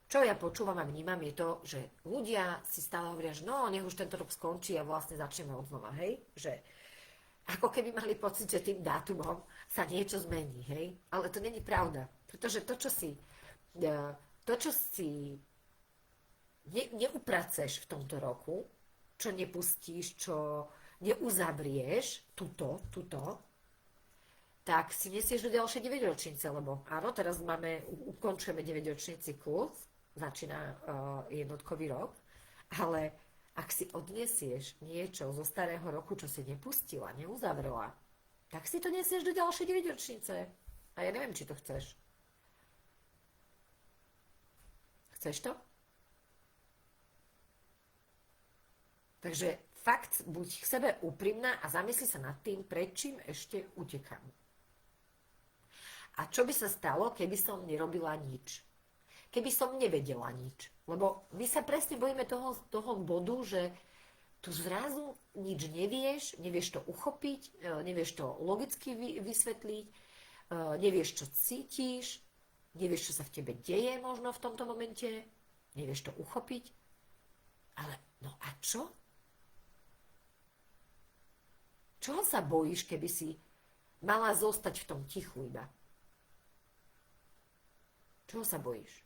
čo ja počúvam a vnímam je to, že ľudia si stále hovoria, že no, nech už tento rok skončí a vlastne začneme od znova, hej? Že ako keby mali pocit, že tým dátumom sa niečo zmení, hej? Ale to není pravda, pretože to, čo si neupraceš v tomto roku, čo nepustíš, čo neuzavrieš, tuto, tak si nesieš do ďalšej 9-ročnice, lebo áno, teraz ukončujeme 9-ročný cyklus, začína jednotkový rok, ale ak si odnesieš niečo zo starého roku, čo si nepustila, neuzavrela, tak si to nesieš do ďalšej 9-ročnice. A ja neviem, či to chceš. Chceš to? Takže fakt, buď k sebe úprimná a zamysli sa nad tým, pred čím ešte utekám. A čo by sa stalo, keby som nerobila nič? Keby som nevedela nič? Lebo my sa presne bojíme toho bodu, že tu zrazu nič nevieš to uchopiť, nevieš to logicky vysvetliť, nevieš, čo cítiš, nevieš, čo sa v tebe deje možno v tomto momente, nevieš to uchopiť. Ale no a čo? Čoho sa bojíš, keby si mala zostať v tom tichu iba? Čoho sa bojíš?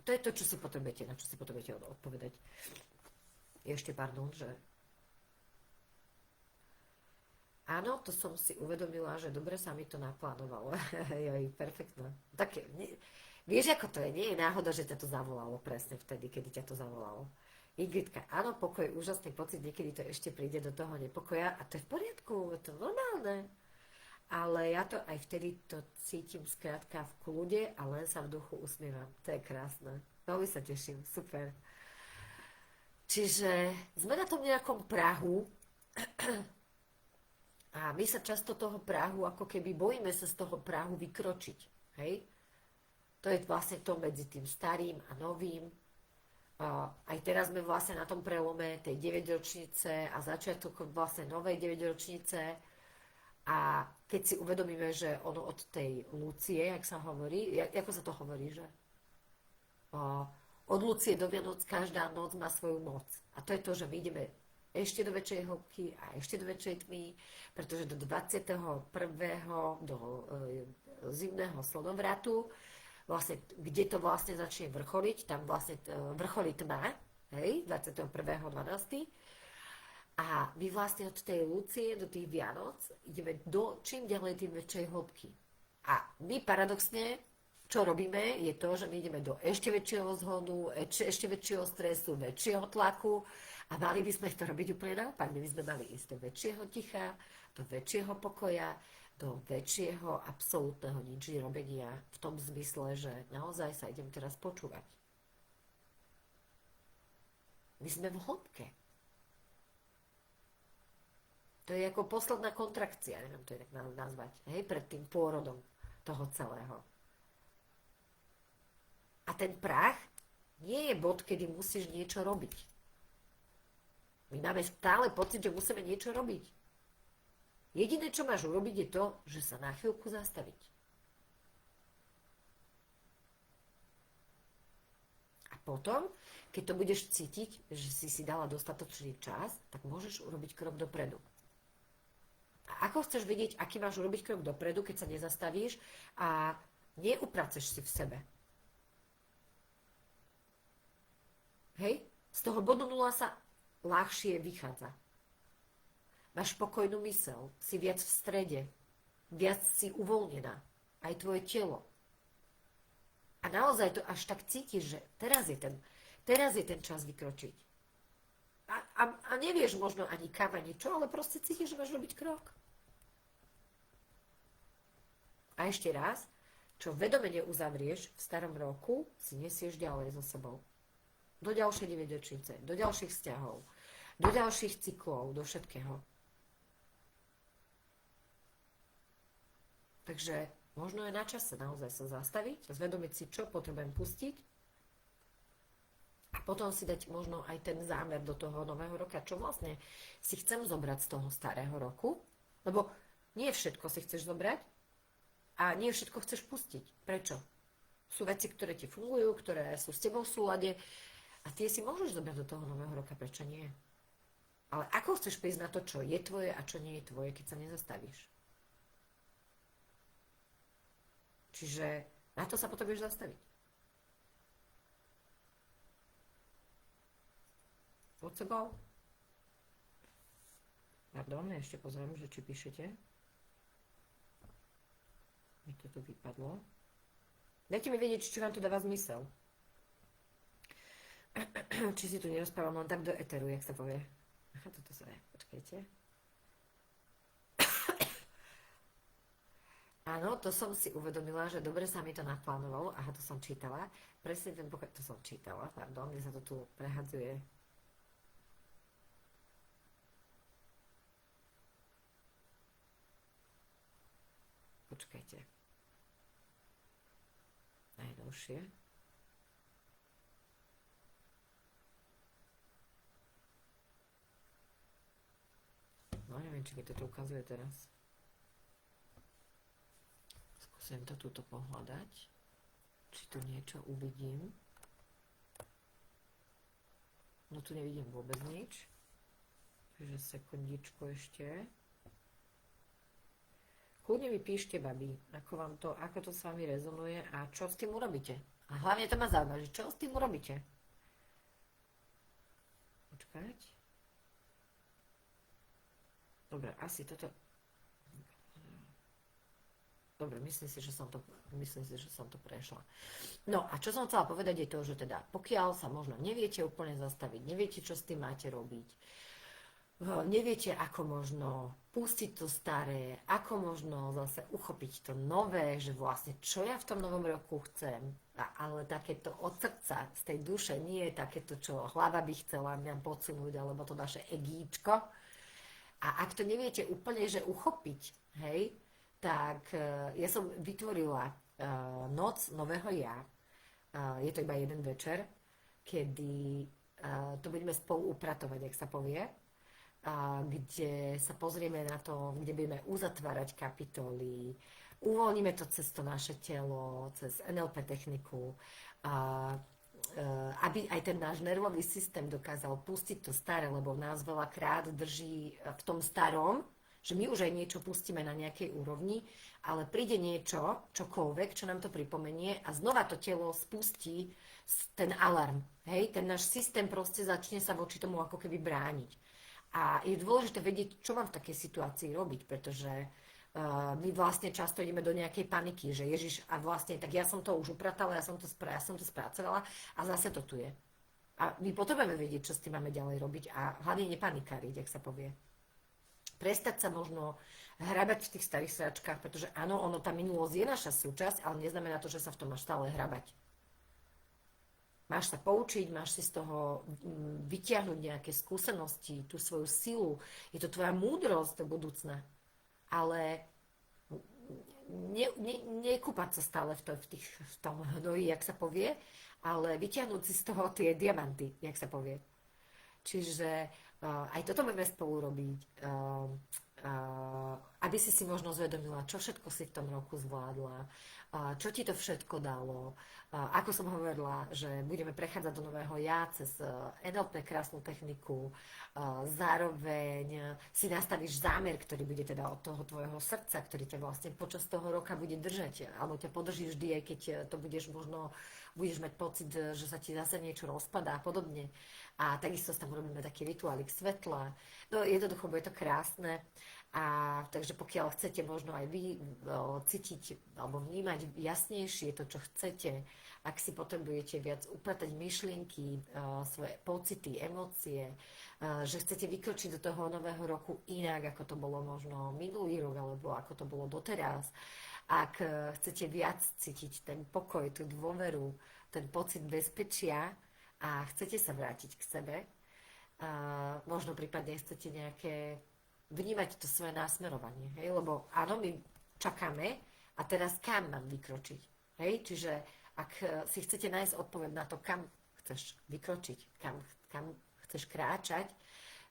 To je to, čo si potrebujete, na čo si potrebujete odpovedať. Ešte, pardon, že áno, to som si uvedomila, že dobre sa mi to naplánovalo. Joj, perfektné. Tak, vieš, ako to je? Nie je náhoda, že ťa to zavolalo presne vtedy, kedy ťa to zavolalo. Ingridka, áno, pokoj, úžasný pocit, niekedy to ešte príde do toho nepokoja a to je v poriadku, je to normálne. Ale ja to aj vtedy to cítim skrátka v kľude a len sa v duchu usmievam. To je krásne. Veľmi sa teším, super. Čiže sme na tom nejakom prahu a my sa často toho prahu, ako keby bojíme sa z toho prahu vykročiť. Hej? To je vlastne to medzi tým starým a novým. Aj teraz sme vlastne na tom prelome tej 9-ročnice a začiatok vlastne novej 9-ročnice. A keď si uvedomíme, že ono od tej Lucie, jak sa hovorí, ako sa to hovorí, že? Od Lucie do Vianoc každá noc má svoju moc. A to je to, že my ideme ešte do väčšej hĺbky a ešte do väčšej tmy, pretože do 21. do zimného slnovratu, vlastne, kde to vlastne začne vrcholiť, tam vlastne vrcholí tma, hej, 21.12. A my vlastne od tej Lucie do tých Vianoc ideme do čím ďalej tým väčšej hĺbky. A my paradoxne, čo robíme, je to, že my ideme do ešte väčšieho zhodu, ešte väčšieho stresu, väčšieho tlaku a mali by sme to robiť úplne naopak. My by sme mali ísť do väčšieho ticha, do väčšieho pokoja, do väčšieho absolútneho nič nerobenia v tom zmysle, že naozaj sa idem teraz počúvať. My sme v hĺbke. To je ako posledná kontrakcia, neviem to inak nazvať, hej, pred tým pôrodom toho celého. A ten prach nie je bod, kedy musíš niečo robiť. My máme stále pocit, že musíme niečo robiť. Jediné, čo máš urobiť, je to, že sa na chvíľku zastaviť. A potom, keď to budeš cítiť, že si dala dostatočný čas, tak môžeš urobiť krok dopredu. A ako chceš vedieť, aký máš urobiť krok dopredu, keď sa nezastavíš a neupraceš si v sebe? Hej? Z toho bodu 0 sa ľahšie vychádza. Máš spokojnú myseľ, si viac v strede, viac si uvoľnená, aj tvoje telo. A naozaj to až tak cítiš, že teraz je ten čas vykročiť. A nevieš možno ani kam, ani čo, ale proste cítiš, že máš robiť krok. A ešte raz, čo vedomene uzavrieš v starom roku, si nesieš ďalej so sebou. Do ďalšej 9-ročnice, do ďalších vzťahov, do ďalších cyklov, do všetkého. Takže možno je na čase naozaj sa zastaviť, zvedomiť si, čo potrebujem pustiť a potom si dať možno aj ten zámer do toho nového roka, čo vlastne si chcem zobrať z toho starého roku, lebo nie všetko si chceš zobrať a nie všetko chceš pustiť. Prečo? Sú veci, ktoré ti fungujú, ktoré sú s tebou v súlade a tie si môžeš zobrať do toho nového roka, prečo nie? Ale ako chceš prísť na to, čo je tvoje a čo nie je tvoje, keď sa nezastavíš? Čiže na to sa potrebuješ zastaviť. What's a goal? Pardon, ja ešte pozriem, že či píšete. Mi to tu vypadlo. Dajte mi vedieť, či vám to dáva zmysel. Či si tu nerozprávam len tak do eteru, jak sa povie. Aha, toto sa je. Počkajte. Áno, to som si uvedomila, že dobre sa mi to naplánovalo. Aha, to som čítala. Presne ten pokoj, to som čítala, pardon, kde sa to tu prehadzuje. Počkajte. Najnovšie. No, neviem, či mi to tu ukazuje teraz. Skúsim to túto pohľadať. Či tu niečo uvidím. No tu nevidím vôbec nič. Takže sekundičku ešte. Kľudne mi píšte, babi, ako to s vami rezonuje a čo s tým urobíte. A hlavne to ma zaujíma, že čo s tým urobíte. Počkať. Dobre, asi toto... Dobre, myslím si, že som to prešla. No a čo som chcela povedať je to, že teda pokiaľ sa možno neviete úplne zastaviť, neviete, čo s tým máte robiť, neviete, ako možno pustiť to staré, ako možno zase uchopiť to nové, že vlastne čo ja v tom novom roku chcem, ale takéto od srdca, z tej duše, nie je takéto, čo hlava by chcela mňa podsunúť, alebo to naše egíčko. A ak to neviete úplne, že uchopiť, hej, tak ja som vytvorila noc nového ja. Je to iba jeden večer, kedy to budeme spolu upratovať, jak sa povie, kde sa pozrieme na to, kde budeme uzatvárať kapitoly, uvoľníme to cez to naše telo, cez NLP techniku, aby aj ten náš nervový systém dokázal pustiť to staré, lebo nás veľakrát drží v tom starom, že my už aj niečo pustíme na nejakej úrovni, ale príde niečo, čokoľvek, čo nám to pripomenie a znova to telo spustí ten alarm. Hej? Ten náš systém proste začne sa voči tomu ako keby brániť. A je dôležité vedieť, čo mám v takej situácii robiť, pretože my vlastne často ideme do nejakej paniky, že Ježiš, a vlastne tak ja som to už upratala, ja som to spracovala a zase to tu je. A my potrebujeme vedieť, čo s tým máme ďalej robiť a hlavne nepanikáriť, jak sa povie. Prestať sa možno hrabať v tých starých sračkách, pretože áno, tá minulosť je naša súčasť, ale neznamená to, že sa v tom máš stále hrabať. Máš sa poučiť, máš si z toho vytiahnuť nejaké skúsenosti, tú svoju silu, je to tvoja múdrosť do budúcna. Ale nekúpať sa stále v tom hnoji, jak sa povie, ale vytiahnuť si z toho tie diamanty, jak sa povie. Čiže aj toto budeme spolu robiť, aby si možno zvedomila, čo všetko si v tom roku zvládla, čo ti to všetko dalo. Ako som hovorila, že budeme prechádzať do nového ja cez NLP krásnu techniku, zároveň si nastavíš zámer, ktorý bude teda od toho tvojho srdca, ktorý ťa vlastne počas toho roka bude držať, alebo ťa podrží vždy, aj keď to budeš mať pocit, že sa ti zase niečo rozpadá a podobne. A takisto tam robíme taký rituálik svetla. No jednoducho, bude to krásne. A takže pokiaľ chcete možno aj vy cítiť alebo vnímať jasnejšie to, čo chcete, ak si potrebujete viac upratať myšlienky, svoje pocity, emócie, že chcete vykročiť do toho nového roku inak, ako to bolo možno minulý rok, alebo ako to bolo doteraz, ak chcete viac cítiť ten pokoj, tú dôveru, ten pocit bezpečia a chcete sa vrátiť k sebe, možno prípadne chcete nejaké vnímať to svoje násmerovanie, hej? Lebo áno, my čakáme a teraz kam mám vykročiť, hej? Čiže ak si chcete nájsť odpoveď na to, kam chceš vykročiť, kam chceš kráčať,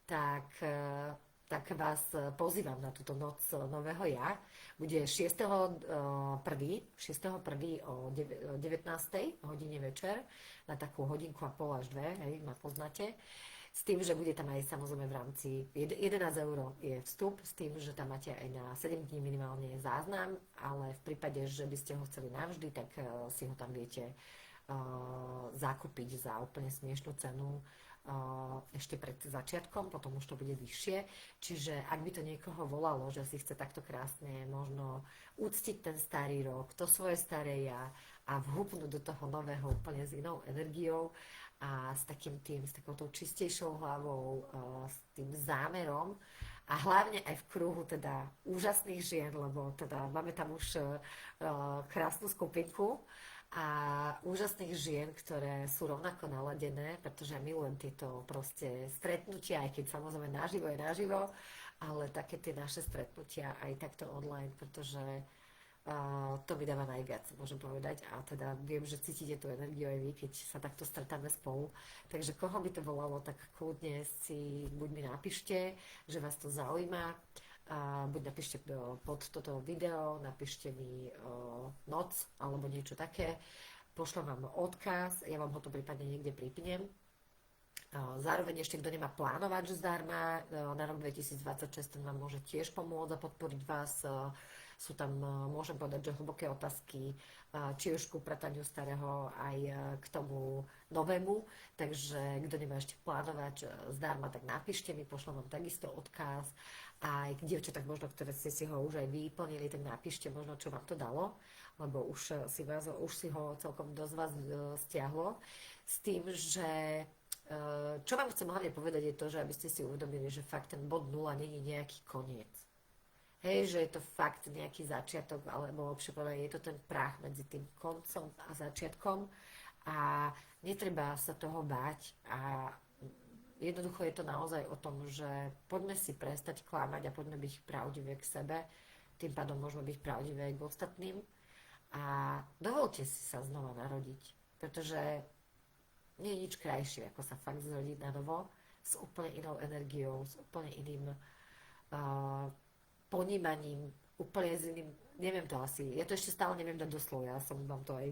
tak vás pozývam na túto noc nového ja. Bude 6.1. o 19. hodine večer, na takú hodinku a pol až 2, hej, ma poznáte. S tým, že bude tam aj samozrejme v rámci 11 € je vstup, s tým, že tam máte aj na 7 dní minimálne záznam, ale v prípade, že by ste ho chceli navždy, tak si ho tam viete zakúpiť za úplne smiešnú cenu ešte pred začiatkom, potom už to bude vyššie. Čiže ak by to niekoho volalo, že si chce takto krásne možno uctiť ten starý rok, to svoje staré ja a vhupnúť do toho nového úplne s inou energiou, a s takouto čistejšou hlavou, s tým zámerom a hlavne aj v kruhu teda úžasných žien, lebo teda máme tam už krásnu skupinku a úžasných žien, ktoré sú rovnako naladené, pretože milujem tieto proste stretnutia, aj keď samozrejme naživo je naživo, ale také tie naše stretnutia aj takto online, pretože to mi dáva najviac, môžem povedať. A teda viem, že cítite tú energiu aj vy, keď sa takto stretáme spolu. Takže koho by to volalo, tak kľudne si buď mi napíšte, že vás to zaujíma, buď napíšte pod toto video, napíšte mi noc alebo niečo také. Pošlem vám odkaz, ja vám ho to prípadne niekde pripnem. Zároveň ešte, kto nemá plánovať zdarma na rok 2026, ten vám môže tiež pomôcť a podporiť vás sú tam, môžem povedať, že hlboké otázky, či už ku prataniu starého aj k tomu novému. Takže kto nemá ešte plánovať zdarma, tak napíšte mi, pošlem vám takisto odkaz. Aj k dievčatách možno, ktoré ste si ho už aj vyplnili, tak napíšte možno, čo vám to dalo, lebo už si ho celkom dosť vás stiahlo. S tým, že čo vám chcem hlavne povedať je to, že aby ste si uvedomili, že fakt ten bod 0 není nejaký koniec. Hej, že je to fakt nejaký začiatok, alebo lepšie povedať, je to ten prach medzi tým koncom a začiatkom a netreba sa toho báť a jednoducho je to naozaj o tom, že poďme si prestať klamať a poďme byť pravdivé k sebe, tým pádom môžeme byť pravdivé aj k ostatným a dovolte si sa znova narodiť, pretože nie je nič krajšie, ako sa fakt zrodiť na novo s úplne inou energiou, s úplne iným ponímaním, úplne s iným, neviem to asi, ja to ešte stále neviem dať doslov, ja som vám to aj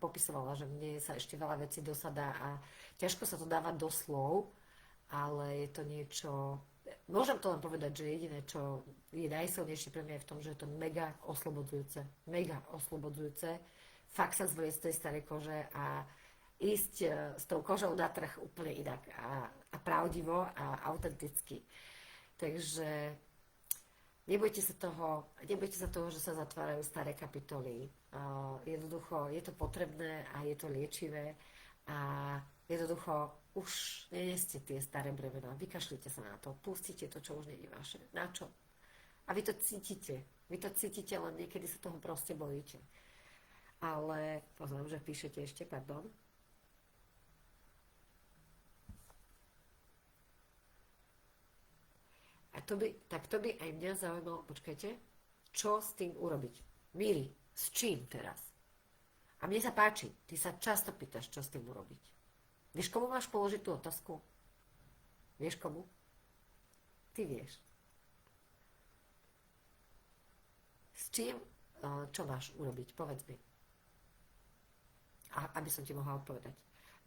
popisovala, že mne sa ešte veľa vecí dosadá a ťažko sa to dáva do slov, ale je to niečo, môžem to len povedať, že jediné, čo je najsilnejšie pre mňa je v tom, že je to mega oslobodzujúce, fakt sa zvlieť z tej starej kože a ísť s tou kožou na trh úplne inak a pravdivo a autenticky. Takže nebojte sa toho, že sa zatvárajú staré kapitoly. Jednoducho je to potrebné a je to liečivé a jednoducho už neneste tie staré bremená. Vykašlite sa na to, pustite to, čo už nie je vaše. Na čo? A vy to cítite. Len niekedy sa toho proste bojíte. Ale pozriem, že píšete ešte, pardon. A to by aj mňa zaujímalo, počkajte, čo s tým urobiť. Miri, s čím teraz? A mne sa páči, ty sa často pýtaš, čo s tým urobiť. Vieš, komu máš položiť tú otázku? Vieš komu? Ty vieš. S čím, čo máš urobiť? Povedz mi. Aby som ti mohla odpovedať.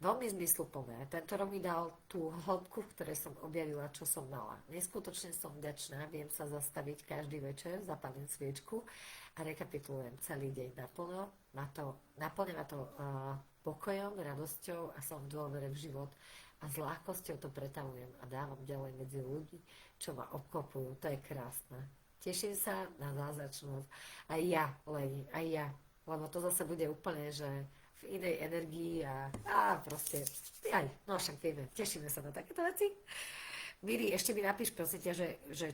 Veľmi zmysluplné. Tento rok mi dal tú hĺbku, v ktorej som objavila, čo som mala. Neskutočne som vďačná, viem sa zastaviť každý večer, zapalím sviečku a rekapitulujem celý deň naplno. Naplňa ma to pokojom, radosťou a som v dôvere v život a s ľahkosťou to pretavujem a dávam ďalej medzi ľudí, čo ma obklopujú. To je krásne. Teším sa na zázračnosť. Aj ja, Leni, aj ja. Lebo to zase bude úplne, že v inej energii a proste, no však vieme, tešíme sa na takéto veci. Miri, ešte mi napíš, prosím ťa, že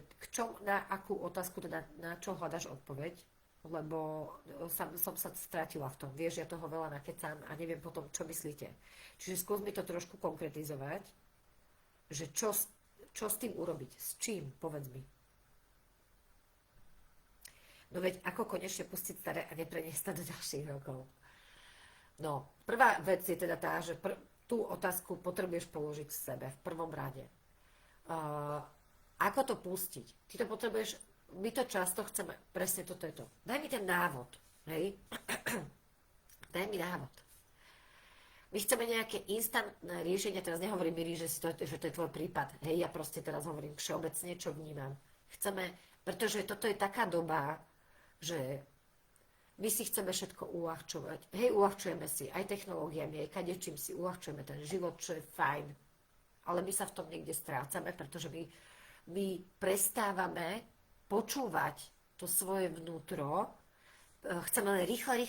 na akú otázku, teda na čo hľadaš odpoveď, lebo som sa stratila v tom, vieš, ja toho veľa nakecám a neviem potom, čo myslíte. Čiže skús mi to trošku konkretizovať, že čo s tým urobiť, s čím, povedz mi. No veď, ako konečne pustiť staré a nepreniesť sa do ďalších rokov. No, prvá vec je teda tá, že tú otázku potrebuješ položiť sebe v prvom rade. Ako to pustiť? Ty to potrebuješ, my to často chceme, presne toto je to. Daj mi ten návod, hej? Daj mi návod. My chceme nejaké instantné riešenia, teraz nehovorím, Miri, že to je tvoj prípad, hej, ja proste teraz hovorím všeobecne, čo vnímam. Chceme, pretože toto je taká doba, že my si chceme všetko uľahčovať. Hej, uľahčujeme si aj technológiami, aj kadečím si uľahčujeme ten život, čo je fajn. Ale my sa v tom niekde strácame, pretože my prestávame počúvať to svoje vnútro. Chceme len rýchle,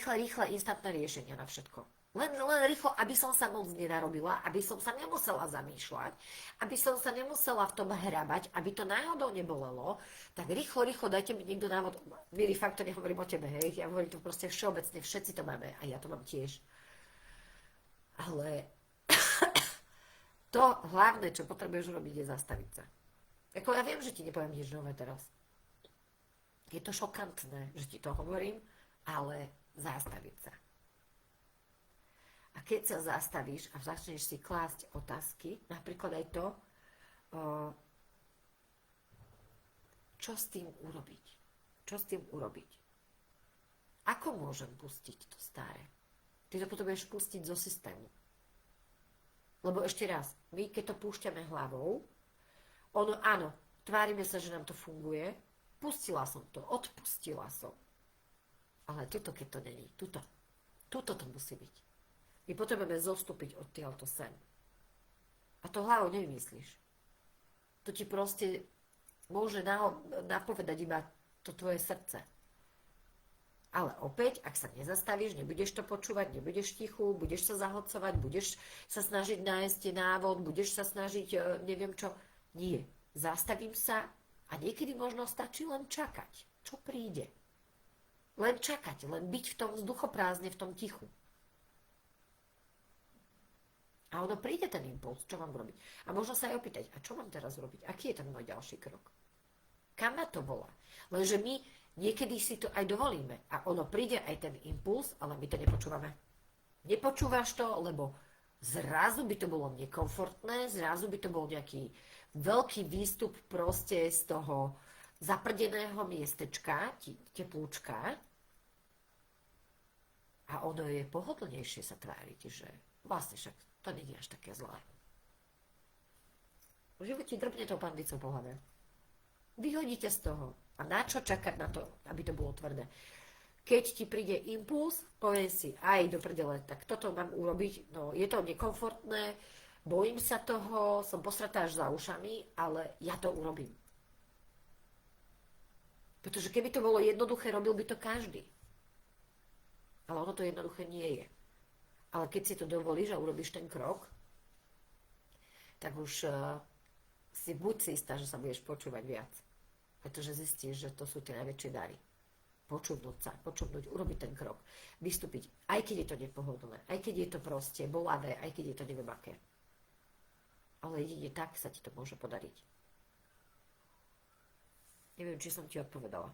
instantné riešenia na všetko. Len rýchlo, aby som sa moc nenarobila, aby som sa nemusela zamýšľať, aby som sa nemusela v tom hrabať, aby to náhodou nebolelo, tak rýchlo, dajte mi niekto návod. Miri, fakt to nehovorím o tebe, hej, ja hovorím to proste všeobecne, všetci to máme a ja to mám tiež. Ale to hlavné, čo potrebuješ urobiť, je zastaviť sa. Ako ja viem, že ti nepoviem nič nové teraz. Je to šokantné, že ti to hovorím, ale zastaviť sa. A keď sa zastavíš a začneš si klásť otázky, napríklad aj to, čo s tým urobiť? Čo s tým urobiť? Ako môžem pustiť to staré? Ty to potrebuješ pustiť zo systému. Lebo ešte raz, my keď to púšťame hlavou, áno, tvárime sa, že nám to funguje, pustila som to, odpustila som. Ale tuto, keď to není, tuto to musí byť. My potrebujeme zostúpiť od tohoto sem. A to hlavou nevymyslíš. To ti proste môže napovedať iba to tvoje srdce. Ale opäť, ak sa nezastavíš, nebudeš to počúvať, nebudeš tichu, budeš sa zahlcovať, budeš sa snažiť nájsť návod, budeš sa snažiť neviem čo. Nie. Zastavím sa a niekedy možno stačí len čakať, čo príde. Len čakať, len byť v tom vzduchoprázdne, v tom tichu. A ono príde ten impuls, čo mám robiť. A možno sa aj opýtať, a čo mám teraz robiť? Aký je ten môj ďalší krok? Kam ma to volá? Lenže my niekedy si to aj dovolíme. A ono príde aj ten impuls, ale my to nepočúvame. Nepočúvaš to, lebo zrazu by to bolo nekomfortné, zrazu by to bol nejaký veľký výstup proste z toho zaprdeného miestečka, teplúčka. A ono je pohodlnejšie sa tváriť, že vlastne však to nie je až také zlé. V živote drbne tou pandicou po hlave. Vyhodíte z toho. A na čo čakať na to, aby to bolo tvrdé? Keď ti príde impuls, poviem si, aj do prdele, tak toto mám urobiť, no je to nekomfortné, bojím sa toho, som posratá až za ušami, ale ja to urobím. Pretože keby to bolo jednoduché, robil by to každý. Ale ono to jednoduché nie je. Ale keď si to dovolíš a urobíš ten krok, tak už si buď si istá, že sa budeš počúvať viac. Pretože zistíš, že to sú tie najväčšie dary. Počúvnuť, urobiť ten krok, vystúpiť, aj keď je to nepohodlné, aj keď je to proste bolavé, aj keď je to neviem aké. Ale jedine tak sa ti to môže podariť. Neviem, či som ti odpovedala.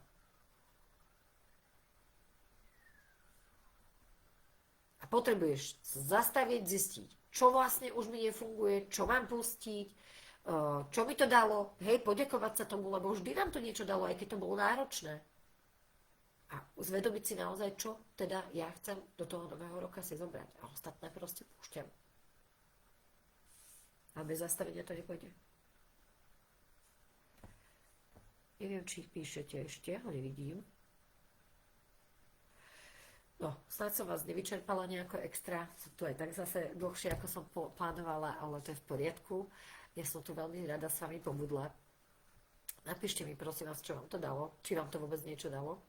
A potrebuješ sa zastaviť, zistiť, čo vlastne už mi nefunguje, čo mám pustiť, čo mi to dalo, hej, poďakovať sa tomu, lebo vždy nám to niečo dalo, aj keď to bolo náročné. A zvedomiť si naozaj, čo teda ja chcem do toho nového roka si zobrať. A ostatné proste púšťam. A bez zastavenia to nepôjde. Neviem, či píšete ešte, ho nevidím. No, snáď som vás nevyčerpala nejako extra. Som tu aj tak zase dlhšie, ako som plánovala, ale to je v poriadku. Ja som tu veľmi rada s vami pobudla. Napíšte mi, prosím vás, čo vám to dalo. Či vám to vôbec niečo dalo.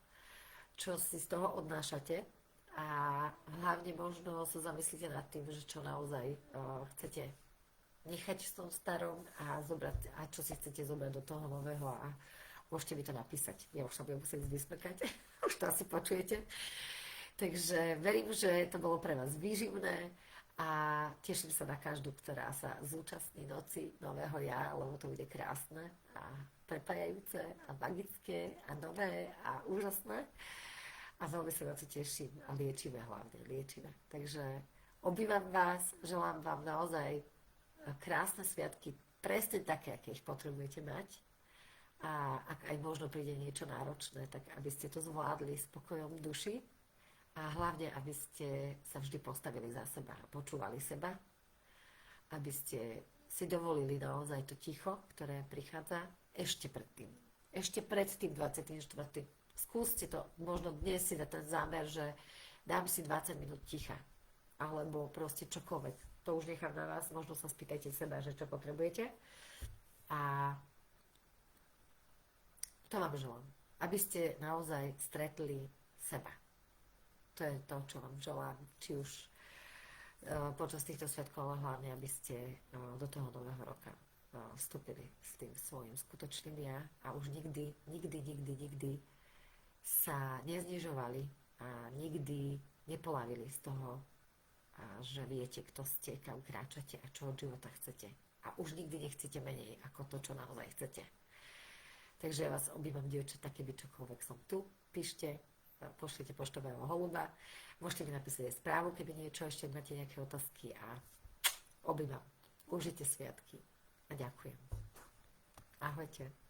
Čo si z toho odnášate. A hlavne možno sa zamyslíte nad tým, že čo naozaj chcete nechať v tom starom a zobrať, a čo si chcete zobrať do toho nového. A môžete mi to napísať. Ja už sa budem musieť vysmrkať. Už to asi počujete. Takže verím, že to bolo pre vás výživné a teším sa na každú, ktorá sa zúčastní noci nového ja, lebo to bude krásne a prepájajúce a magické a nové a úžasné. A veľmi sa na to teším a liečivé hlavne, liečivé. Takže obývam vás, želám vám naozaj krásne sviatky, presne také, aké ich potrebujete mať. A ak aj možno príde niečo náročné, tak aby ste to zvládli s pokojom duši. A hlavne, aby ste sa vždy postavili za seba a počúvali seba. Aby ste si dovolili naozaj to ticho, ktoré prichádza ešte predtým. Ešte pred tým 24. Skúste to, možno dnes si na ten zámer, že dám si 20 minút ticha. Alebo proste čokoľvek. To už nechám na vás, možno sa spýtajte seba, že čo potrebujete. A to vám želám. Aby ste naozaj stretli seba. To je to, čo vám želám, či už počas týchto sviatkov, ale hlavne, aby ste do toho nového roka vstúpili s tým svojím skutočným ja a už nikdy sa neznižovali a nikdy nepolavili z toho, že viete, kto ste, kam kráčate a čo od života chcete. A už nikdy nechcete menej ako to, čo naozaj chcete. Takže ja vás objímam, dievčatá, keby čokoľvek som tu, píšte, pošlite poštového holuba, môžete mi napísať aj správu, keby niečo, ešte máte nejaké otázky a objímam. Užite sviatky a ďakujem. Ahojte.